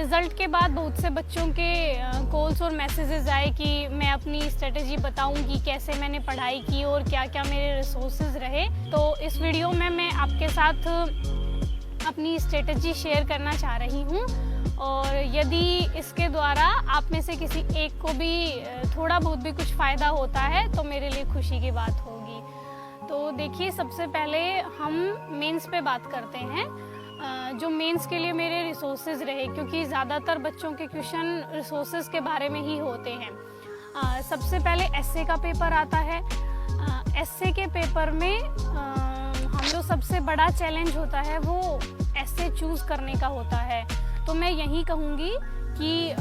Result के बाद बहुत से बच्चों के कॉल्स और मैसेजेस आए कि मैं अपनी स्ट्रेटजी बताऊंगी कैसे मैंने पढ़ाई की और क्या क्या मेरे रिसोर्सेज रहे। तो इस वीडियो में मैं आपके साथ अपनी स्ट्रेटजी शेयर करना चाह रही हूँ, और यदि इसके द्वारा आप में से किसी एक को भी थोड़ा बहुत भी कुछ फ़ायदा होता है तो मेरे लिए खुशी की बात होगी। तो देखिए, सबसे पहले हम मेंस पे बात करते हैं। जो मेंस के लिए मेरे रिसोर्सेज रहे, क्योंकि ज़्यादातर बच्चों के क्वेश्चन रिसोर्सेज के बारे में ही होते हैं। सबसे पहले एसए का पेपर आता है। एसए के पेपर में हम जो सबसे बड़ा चैलेंज होता है वो एसए चूज़ करने का होता है। तो मैं यही कहूँगी कि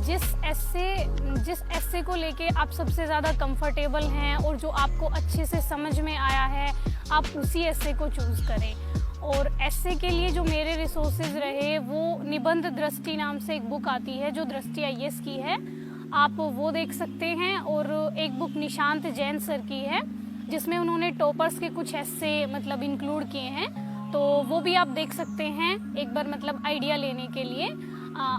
जिस एसए को लेके आप सबसे ज़्यादा कंफर्टेबल हैं और जो आपको अच्छे से समझ में आया है, आप उसी एसए को चूज़ करें। और एसए के लिए जो मेरे रिसोर्सेज रहे वो निबंध दृष्टि नाम से एक बुक आती है जो दृष्टि आईएएस की है, आप वो देख सकते हैं। और एक बुक निशांत जैन सर की है जिसमें उन्होंने टॉपर्स के कुछ एस्से मतलब इंक्लूड किए हैं, तो वो भी आप देख सकते हैं एक बार मतलब आइडिया लेने के लिए।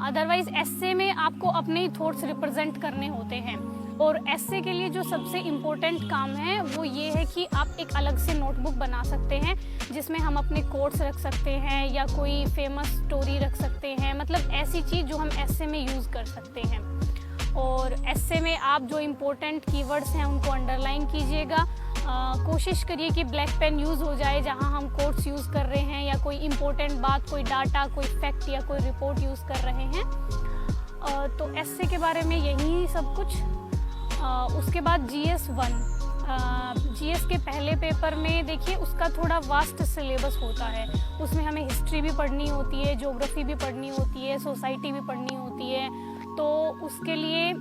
अदरवाइज एस्से में आपको अपने ही थॉट्स रिप्रेजेंट करने होते हैं। और एस्से के लिए जो सबसे इम्पोर्टेंट काम है वो ये है कि आप एक अलग से नोटबुक बना सकते हैं जिसमें हम अपने कोट्स रख सकते हैं या कोई फेमस स्टोरी रख सकते हैं, मतलब ऐसी चीज़ जो हम एस्से में यूज़ कर सकते हैं। और एस्से में आप जो इम्पोर्टेंट कीवर्ड्स हैं उनको अंडरलाइन कीजिएगा। कोशिश करिए कि ब्लैक पेन यूज़ हो जाए जहां हम कोट्स यूज़ कर रहे हैं या कोई इम्पोर्टेंट बात, कोई डाटा, कोई फैक्ट या कोई रिपोर्ट यूज़ कर रहे हैं। तो एस्से के बारे में यही सब कुछ। उसके बाद जीएस 1, जीएस के पहले पेपर में देखिए उसका थोड़ा वास्ट सिलेबस होता है। उसमें हमें हिस्ट्री भी पढ़नी होती है, ज्योग्राफी भी पढ़नी होती है, सोसाइटी भी पढ़नी होती है। तो उसके लिए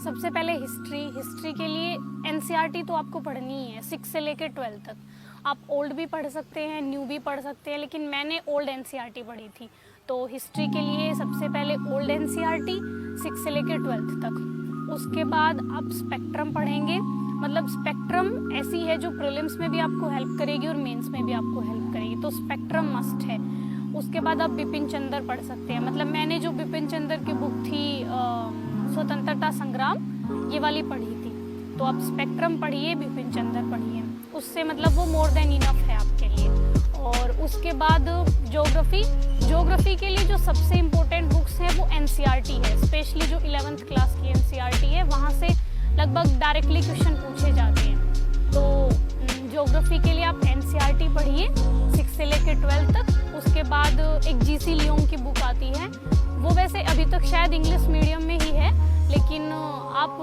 सबसे पहले हिस्ट्री के लिए एनसीईआरटी तो आपको पढ़नी ही है 6 से लेकर 12 तक। आप ओल्ड भी पढ़ सकते हैं, न्यू भी पढ़ सकते हैं, लेकिन मैंने ओल्ड एनसीईआरटी पढ़ी थी। तो हिस्ट्री के लिए सबसे पहले ओल्ड एनसीईआरटी 6 से लेकर 12 तक। उसके बाद आप स्पेक्ट्रम पढ़ेंगे, मतलब स्पेक्ट्रम ऐसी है जो प्रीलिम्स में भी आपको हेल्प करेगी और मेंस में भी आपको हेल्प करेगी, तो स्पेक्ट्रम मस्ट है। उसके बाद आप बिपिन चंद्र पढ़ सकते हैं, मतलब मैंने जो बिपिन चंद्र की बुक थी स्वतंत्रता संग्राम, ये वाली पढ़ी थी। तो आप स्पेक्ट्रम पढ़िए, बिपिन चंद्र पढ़िए, उससे मतलब वो मोर देन इनफ है आपके लिए। और उसके बाद ज्योग्राफी के लिए जो सबसे इम्पोर्टेंट बुक्स हैं वो एनसीईआरटी है, स्पेशली जो 11th क्लास की एनसीईआरटी है, वहाँ से लगभग डायरेक्टली क्वेश्चन पूछे जाते हैं। तो ज्योग्राफी के लिए आप एनसीईआरटी पढ़िए 6 से लेकर 12 तक। उसके बाद एक जीसी लियोंग की बुक आती है, वो वैसे अभी तक शायद इंग्लिश मीडियम में ही है, लेकिन आप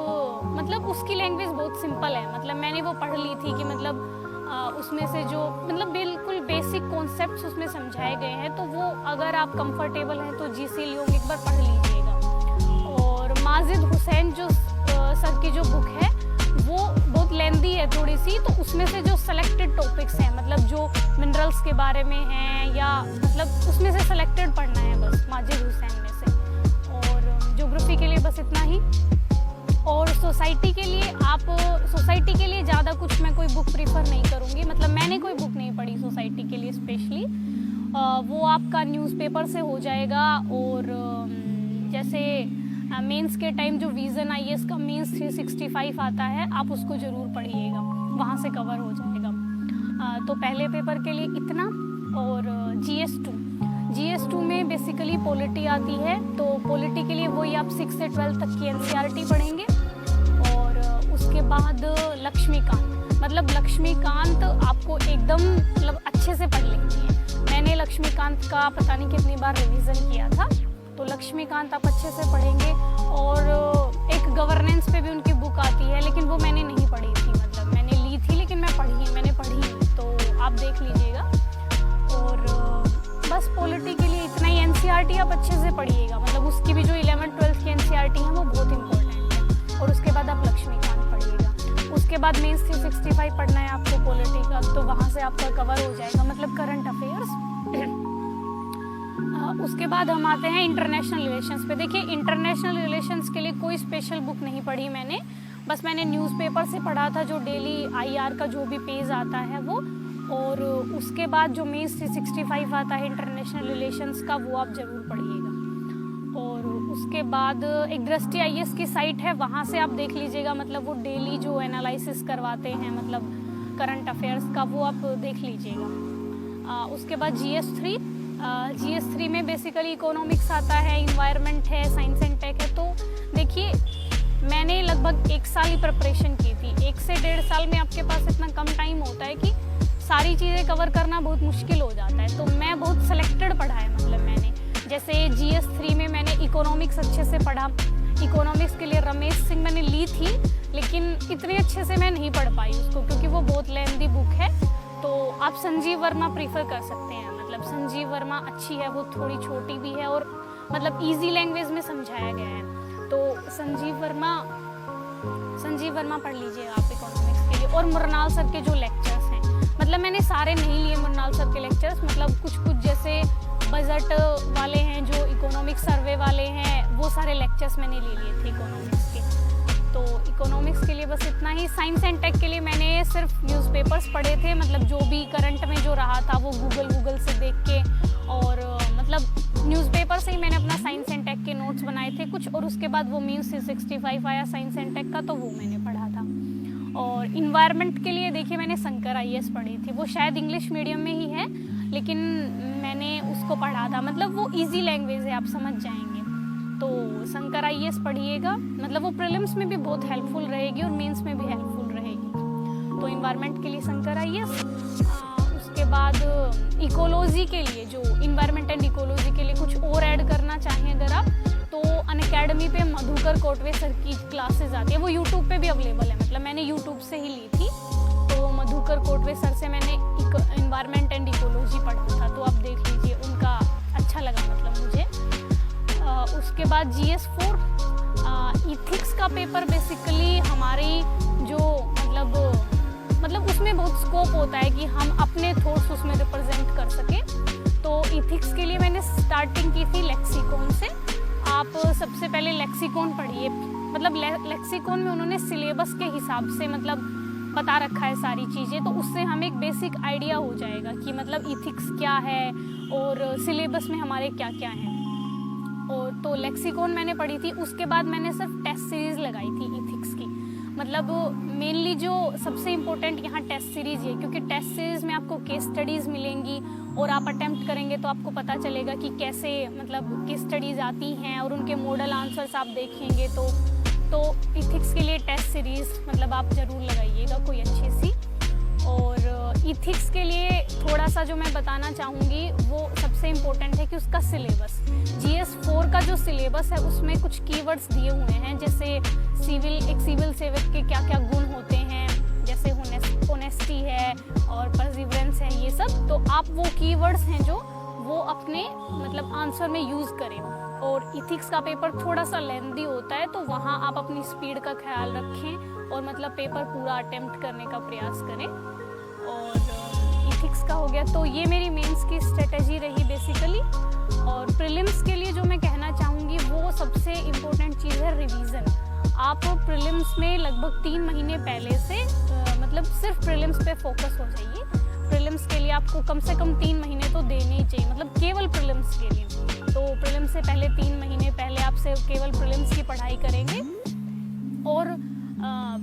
मतलब उसकी लैंग्वेज बहुत सिंपल है। मतलब मैंने वो पढ़ ली थी कि मतलब उसमें से जो मतलब बिल्कुल बेसिक कॉन्सेप्ट्स उसमें समझाए गए हैं, तो वो अगर आप कंफर्टेबल हैं तो जीसी लियोंग एक बार पढ़ लीजिएगा। और माजिद हुसैन जो सर की जो बुक है वो बहुत लेंदी है थोड़ी सी, तो उसमें से जो सेलेक्टेड टॉपिक्स हैं, मतलब जो मिनरल्स के बारे में हैं या मतलब उसमें से सेलेक्टेड पढ़ना है बस माजिद हुसैन में से। और ज्योग्राफी के लिए बस इतना ही। और सोसाइटी के लिए ज़्यादा कुछ मैं कोई बुक प्रीफर नहीं करूँगी, मतलब मैंने कोई बुक नहीं पढ़ी सोसाइटी के लिए स्पेशली। वो आपका न्यूज़पेपर से हो जाएगा। और जैसे मेंस के टाइम जो विज़न आईएएस का मेंस 365 आता है, आप उसको ज़रूर पढ़िएगा, वहाँ से कवर हो जाएगा। तो पहले पेपर के लिए इतना। और GS2 में बेसिकली पॉलिटी आती है, तो पॉलिटी के लिए वही आप 6 से 12 तक की एनसीईआरटी पढ़ेंगे। और उसके बाद लक्ष्मीकांत आपको एकदम मतलब अच्छे से पढ़ लेनी है। मैंने लक्ष्मीकांत का पता नहीं कितनी बार रिवीजन किया था, तो लक्ष्मीकांत आप अच्छे से पढ़ेंगे। और एक गवर्नेंस पे भी उनकी बुक आती है, लेकिन वो मैंने नहीं पढ़ी थी, मतलब मैंने ली थी लेकिन मैंने पढ़ी नहीं, तो आप देख लीजिएगा। और बस पॉलिटी के लिए इतना ही। एनसीईआरटी आप अच्छे से पढ़िएगा, मतलब उसकी भी जो 11th 12th की एनसीईआरटी है वो बहुत इंपॉर्टेंट है। और उसके बाद आप लक्ष्मीकांत पढ़िएगा। उसके बाद मेंस 365 पढ़ना है आपको पॉलिटी का, तो वहाँ से आपका कवर हो जाएगा, मतलब करंट अफेयर्स। उसके बाद हम आते हैं इंटरनेशनल रिलेशंस पे। देखिए, इंटरनेशनल रिलेशंस के लिए कोई स्पेशल बुक नहीं पढ़ी मैंने, बस मैंने न्यूज़पेपर से पढ़ा था जो डेली आईआर का जो भी पेज आता है वो। और उसके बाद जो मेंस 365 आता है इंटरनेशनल रिलेशंस का, वो आप ज़रूर पढ़िएगा। और उसके बाद एक दृष्टि आईएएस की साइट है, वहाँ से आप देख लीजिएगा, मतलब वो डेली जो एनालिसिस करवाते हैं मतलब करंट अफेयर्स का, वो आप देख लीजिएगा। उसके बाद GS3 में बेसिकली इकोनॉमिक्स आता है, इन्वायरमेंट है, साइंस एंड टेक है। तो देखिए मैंने लगभग 1 साल ही प्रिपरेशन की थी। 1 से 1.5 साल में आपके पास इतना कम टाइम होता है कि सारी चीज़ें कवर करना बहुत मुश्किल हो जाता है। तो मैं बहुत सिलेक्टेड पढ़ा है, मतलब मैंने जैसे GS3 में मैंने इकोनॉमिक्स अच्छे से पढ़ा। इकोनॉमिक्स के लिए रमेश सिंह मैंने ली थी, लेकिन इतने अच्छे से मैं नहीं पढ़ पाई उसको, क्योंकि वो बहुत लेंथी बुक है। तो आप संजीव वर्मा प्रीफर कर सकते हैं, मतलब संजीव वर्मा अच्छी है, वो थोड़ी छोटी भी है और मतलब इजी लैंग्वेज में समझाया गया है। तो संजीव वर्मा पढ़ लीजिए आप इकोनॉमिक्स के लिए। और मुरनाल सर के जो लेक्चर्स हैं, मतलब मैंने सारे नहीं लिए मुरनाल सर के लेक्चर्स, मतलब कुछ जैसे बजट वाले हैं, जो इकोनॉमिक्स सर्वे वाले हैं, वो सारे लेक्चर्स मैंने ले लिए थे इकोनॉमिक्स के। तो इकोनॉमिक्स के लिए बस इतना ही। साइंस एंड टेक के लिए मैंने सिर्फ न्यूज़पेपर्स पढ़े थे, मतलब जो भी करंट में जो रहा था वो गूगल से देख के, और मतलब न्यूज़पेपर से ही मैंने अपना साइंस एंड टेक के नोट्स बनाए थे कुछ। और उसके बाद वो मीन्स 65 आया साइंस एंड टेक का, तो वो मैंने पढ़ा था। और इन्वायरमेंट के लिए देखिए मैंने शंकर आईएएस पढ़ी थी, वो शायद इंग्लिश मीडियम में ही है, लेकिन मैंने उसको पढ़ा था, मतलब वो इजी लैंग्वेज है, आप समझ जाएंगे। तो शंकर आईएएस पढ़िएगा, मतलब वो प्रीलिम्स में भी बहुत हेल्पफुल रहेगी और मेंस में भी हेल्पफुल रहेगी। तो इन्वायरमेंट के लिए शंकर आईएएस। उसके बाद इकोलॉजी के लिए, जो इन्वायरमेंट एंड इकोलॉजी के लिए कुछ और ऐड करना चाहें अगर आप, तो अनअकैडमी पे मधुकर कोटवे सर की क्लासेस आती है, वो यूट्यूब पे भी अवेलेबल है, मतलब मैंने यूट्यूब से ही ली थी। तो मधुकर कोटवे सर से मैंने इन्वायरमेंट एंड इकोलॉजी पढ़ा था, तो आप देख लीजिए, उनका अच्छा लगा मतलब मुझे। उसके बाद GS4 इथिक्स का पेपर, बेसिकली हमारी जो मतलब उसमें बहुत स्कोप होता है कि हम अपने थॉट्स उसमें रिप्रेजेंट कर सकें। तो इथिक्स के लिए मैंने स्टार्टिंग की थी लेक्सिकॉन से। आप सबसे पहले लेक्सिकॉन पढ़िए, मतलब लेक्सिकॉन में उन्होंने सिलेबस के हिसाब से मतलब बता रखा है सारी चीज़ें, तो उससे हमें एक बेसिक आइडिया हो जाएगा कि मतलब इथिक्स क्या है और सिलेबस में हमारे क्या क्या हैं। और तो लेक्सिकॉन मैंने पढ़ी थी। उसके बाद मैंने सिर्फ टेस्ट सीरीज़ लगाई थी इथिक्स की, मतलब मेनली जो सबसे इम्पोर्टेंट यहाँ टेस्ट सीरीज़ है, क्योंकि टेस्ट सीरीज़ में आपको केस स्टडीज़ मिलेंगी और आप अटेम्प्ट करेंगे तो आपको पता चलेगा कि कैसे मतलब केस स्टडीज़ आती हैं और उनके मॉडल आंसर्स आप देखेंगे। तो इथिक्स के लिए टेस्ट सीरीज़ मतलब आप ज़रूर लगाइएगा कोई अच्छी सी। और इथिक्स के लिए थोड़ा सा जो मैं बताना चाहूँगी, वो सबसे इम्पोर्टेंट है कि उसका सिलेबस, GS4 का जो सिलेबस है उसमें कुछ कीवर्ड्स दिए हुए हैं, जैसे एक सिविल सेवक के क्या क्या गुण होते हैं, जैसे ऑनेस्टी है और परसिवरेंस है, ये सब। तो आप वो कीवर्ड्स हैं जो वो अपने मतलब आंसर में यूज़ करें। और इथिक्स का पेपर थोड़ा सा लेंथी होता है, तो वहाँ आप अपनी स्पीड का ख्याल रखें और मतलब पेपर पूरा अटेम्प्ट करने का प्रयास करें। और इथिक्स का हो गया। तो ये मेरी मेंस की स्ट्रेटजी रही बेसिकली। और प्रीलिम्स के लिए जो मैं कहना चाहूँगी, वो सबसे इम्पोर्टेंट चीज़ है रिवीजन। आप प्रीलिम्स में लगभग 3 महीने पहले से मतलब सिर्फ प्रीलिम्स पे फोकस हो जाइए। प्रीलिम्स के लिए आपको कम से कम 3 महीने तो देने ही चाहिए, मतलब केवल प्रीलिम्स के लिए। तो प्रीलिम्स से पहले 3 महीने पहले आप सिर्फ केवल प्रीलिम्स की पढ़ाई करेंगे। और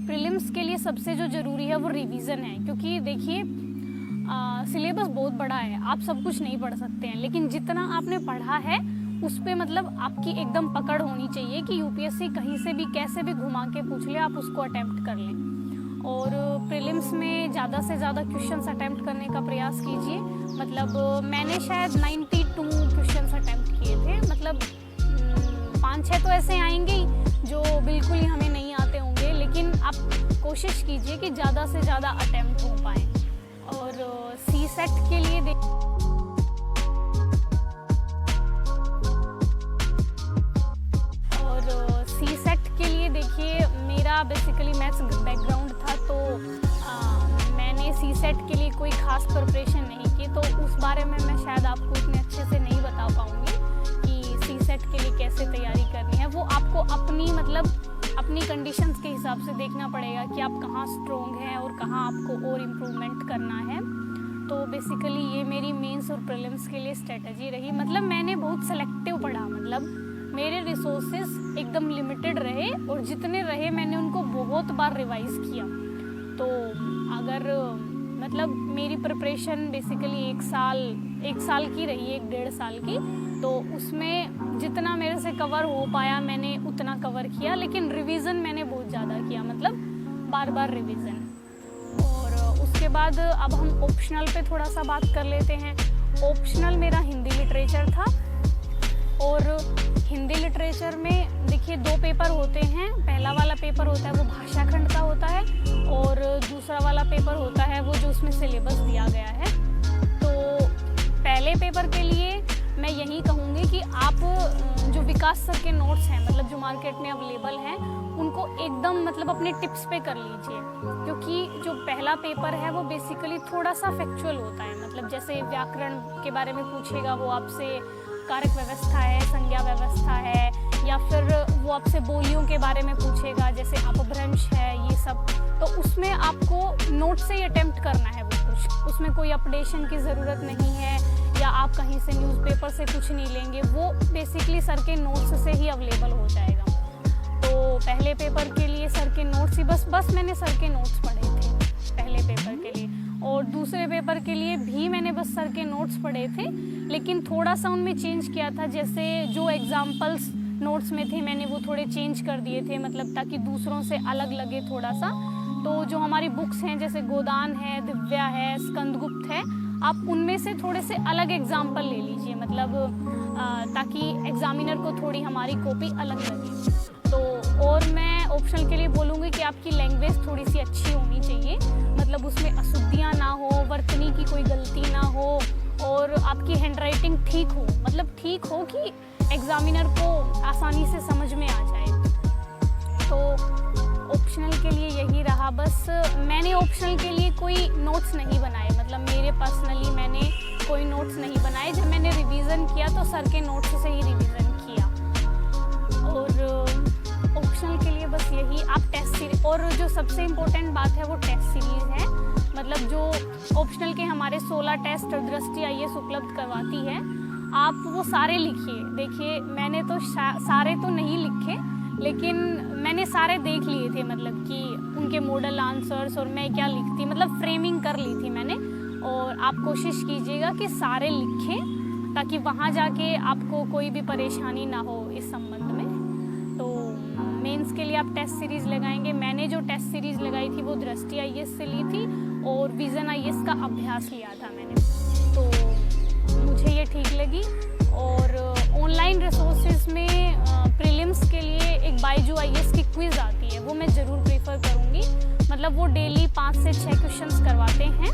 प्रीलिम्स के लिए सबसे जो ज़रूरी है वो रिवीजन है, क्योंकि देखिए सिलेबस बहुत बड़ा है, आप सब कुछ नहीं पढ़ सकते हैं, लेकिन जितना आपने पढ़ा है उस पे मतलब आपकी एकदम पकड़ होनी चाहिए कि यूपीएससी कहीं से भी कैसे भी घुमा के पूछ ले, आप उसको अटेम्प्ट कर लें। और प्रीलिम्स में ज़्यादा से ज़्यादा क्वेश्चंस अटेम्प्ट करने का प्रयास कीजिए। मतलब मैंने शायद 92 क्वेश्चंस अटेम्प्ट किए थे, मतलब 5-6 तो ऐसे आएंगे ही जो बिल्कुल ही हमें नहीं आते होंगे, लेकिन आप कोशिश कीजिए कि ज़्यादा से ज़्यादा अटेम्प्ट हो पाए। और CSET के लिए देखिए मेरा बेसिकली मैथ्स बैकग्राउंड था, तो मैंने CSET के लिए कोई ख़ास प्रिपरेशन नहीं की, तो उस बारे में मैं शायद आपको इतने अच्छे से नहीं बता पाऊँगी कि CSET के लिए कैसे तैयारी करनी है। वो आपको अपनी कंडीशंस के हिसाब से देखना पड़ेगा कि आप कहाँ स्ट्रोंग हैं और कहाँ आपको और इम्प्रूवमेंट करना है। तो बेसिकली ये मेरी मेंस और प्रीलिम्स के लिए स्ट्रेटजी रही। मतलब मैंने बहुत सेलेक्टिव पढ़ा, मतलब मेरे रिसोर्सेज एकदम लिमिटेड रहे और जितने रहे मैंने उनको बहुत बार रिवाइज़ किया। तो अगर मतलब मेरी प्रिपरेशन बेसिकली एक साल की रही, 1-1.5 साल की, तो उसमें जितना मेरे से कवर हो पाया मैंने उतना कवर किया, लेकिन रिवीजन मैंने बहुत ज़्यादा किया, मतलब बार बार रिवीजन। और उसके बाद अब हम ऑप्शनल पे थोड़ा सा बात कर लेते हैं। ऑप्शनल मेरा हिंदी लिटरेचर था और हिंदी लिटरेचर में देखिए 2 पेपर होते हैं। पहला वाला पेपर होता है वो भाषा खंड का होता है और दूसरा वाला पेपर होता है वो जो उसमें सिलेबस दिया गया है। तो पहले पेपर के लिए मैं यही कहूँगी कि आप जो विकास सर के नोट्स हैं, मतलब जो मार्केट में अवेलेबल हैं, उनको एकदम मतलब अपने टिप्स पे कर लीजिए, क्योंकि जो पहला पेपर है वो बेसिकली थोड़ा सा फैक्चुअल होता है। मतलब जैसे व्याकरण के बारे में पूछेगा वो आपसे, कारक व्यवस्था है, संज्ञा व्यवस्था है, या फिर वो आपसे बोलियों के बारे में पूछेगा जैसे अपभ्रंश है, ये सब। तो उसमें आपको नोट से ही अटेम्प्ट करना है वो कुछ, उसमें कोई अपडेशन की ज़रूरत नहीं है या आप कहीं से न्यूज़पेपर से कुछ नहीं लेंगे, वो बेसिकली सर के नोट्स से ही अवेलेबल हो जाएगा। तो पहले पेपर के लिए सर के नोट्स ही बस मैंने सर के नोट्स पढ़े थे पहले पेपर के लिए, और दूसरे पेपर के लिए भी मैंने बस सर के नोट्स पढ़े थे, लेकिन थोड़ा सा उनमें चेंज किया था। जैसे जो एग्जाम्पल्स नोट्स में थे मैंने वो थोड़े चेंज कर दिए थे, मतलब ताकि दूसरों से अलग लगे थोड़ा सा। तो जो हमारी बुक्स हैं जैसे गोदान है, दिव्या है, स्कंदगुप्त है, आप उनमें से थोड़े से अलग एग्जाम्पल ले लीजिए, मतलब ताकि एग्जामिनर को थोड़ी हमारी कॉपी अलग लगे। तो और मैं ऑप्शनल के लिए बोलूँगी कि आपकी लैंग्वेज थोड़ी सी अच्छी होनी चाहिए, मतलब उसमें अशुद्धियाँ ना हो, वर्तनी की कोई गलती ना हो, और आपकी हैंडराइटिंग ठीक हो, मतलब ठीक हो कि एग्जामिनर को आसानी से समझ में आ जाए। तो ऑप्शनल के लिए यही रहा। बस मैंने ऑप्शनल के लिए कोई नोट्स नहीं बनाए, मतलब मेरे पर्सनली मैंने कोई नोट्स नहीं बनाए। जब मैंने रिवीजन किया तो सर के नोट्स से ही रिवीजन किया। और ऑप्शनल के लिए बस यही, आप टेस्ट सीरीज, और जो सबसे इम्पोर्टेंट बात है वो टेस्ट सीरीज़ है। मतलब जो ऑप्शनल के हमारे 16 टेस्ट दृष्टि IAS उपलब्ध करवाती है, आप वो सारे लिखिए। देखिए मैंने तो सारे तो नहीं लिखे, लेकिन मैंने सारे देख लिए थे, मतलब कि उनके मॉडल आंसर्स और मैं क्या लिखती, मतलब फ्रेमिंग कर ली थी मैंने। और आप कोशिश कीजिएगा कि सारे लिखें ताकि वहाँ जाके आपको कोई भी परेशानी ना हो इस संबंध में। तो मेंस के लिए आप टेस्ट सीरीज़ लगाएंगे। मैंने जो टेस्ट सीरीज़ लगाई थी वो दृष्टि IAS से ली थी और विजन IAS का अभ्यास लिया था मैंने, तो मुझे ये ठीक लगी। और ऑनलाइन रिसोर्सेज में प्रीलिम्स के लिए एक बायजू IAS की क्विज़ आती है, वो मैं ज़रूर प्रेफर करूँगी। मतलब वो डेली 5 से 6 क्वेश्चंस करवाते हैं,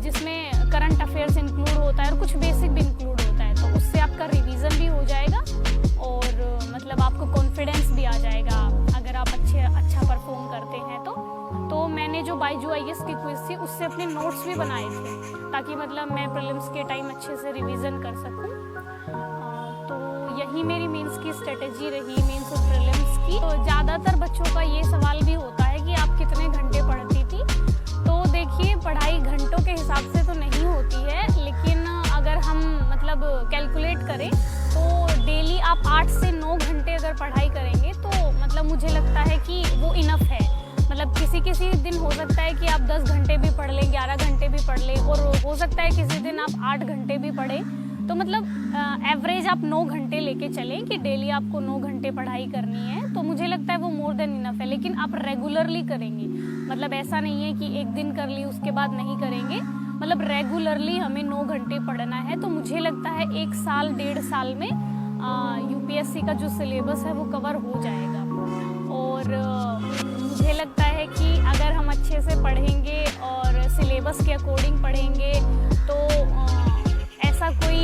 जिसमें करंट अफेयर्स इंक्लूड होता है और कुछ बेसिक भी इंक्लूड होता है। तो उससे आपका रिवीजन भी हो जाएगा और मतलब आपको कॉन्फिडेंस भी आ जाएगा अगर आप अच्छा परफॉर्म करते हैं। तो मैंने जो बायजू IAS की क्विज़ थी उससे अपने नोट्स भी बनाए थे, ताकि मतलब मैं प्रीलिम्स के टाइम अच्छे से रिवीजन कर सकूं। तो यही मेरी मेंस की स्ट्रेटेजी रही, मेंस और प्रीलिम्स की। तो ज़्यादातर बच्चों का ये सवाल भी होता है कि आप कितने घंटे पढ़ती थी। तो देखिए पढ़ाई घंटों के हिसाब से तो नहीं होती है, लेकिन अगर हम मतलब कैलकुलेट करें तो डेली आप 8 से 9 घंटे अगर पढ़ाई करेंगे तो मतलब मुझे लगता है कि वो इनफ है। मतलब किसी दिन हो सकता है कि आप 10 घंटे भी पढ़ लें, 11 घंटे भी पढ़ लें, और हो सकता है किसी दिन आप 8 घंटे भी पढ़ें। तो मतलब एवरेज आप 9 घंटे लेके चलें कि डेली आपको 9 घंटे पढ़ाई करनी है, तो मुझे लगता है वो मोर देन इनफ है। लेकिन आप रेगुलरली करेंगे, मतलब ऐसा नहीं है कि एक दिन कर ली उसके बाद नहीं करेंगे, मतलब रेगुलरली हमें 9 घंटे पढ़ना है। तो मुझे लगता है 1 साल 1.5 साल में UPSC का जो सिलेबस है वो कवर हो जाएगा। और मुझे लगता है कि अगर हम अच्छे से पढ़ेंगे और सिलेबस के अकॉर्डिंग पढ़ेंगे तो ऐसा कोई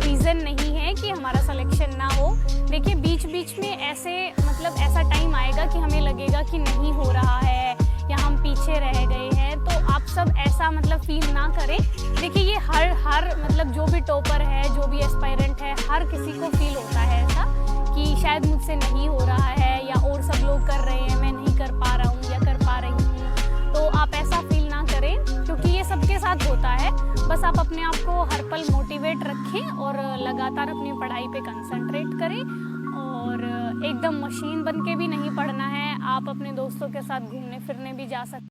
रीज़न नहीं है कि हमारा सिलेक्शन ना हो। देखिए बीच बीच में ऐसे मतलब ऐसा टाइम आएगा कि हमें लगेगा कि नहीं हो रहा है या हम पीछे रह गए हैं, तो आप सब ऐसा मतलब फील ना करें। देखिए ये हर मतलब जो भी टॉपर है, जो भी एस्पायरेंट है, हर किसी को फील होता है ऐसा कि शायद मुझसे नहीं हो रहा है या और सब लोग कर रहे हैं, मैं नहीं कर पा रहा हूँ या कर पा रही हूँ। तो आप ऐसा फील ना करें, क्योंकि ये सबके साथ होता है। बस आप अपने आप को हर पल मोटिवेट रखें और लगातार अपनी पढ़ाई पे कंसंट्रेट करें, और एकदम मशीन बन के भी नहीं पढ़ना है। आप अपने दोस्तों के साथ घूमने फिरने भी जा सकते हैं।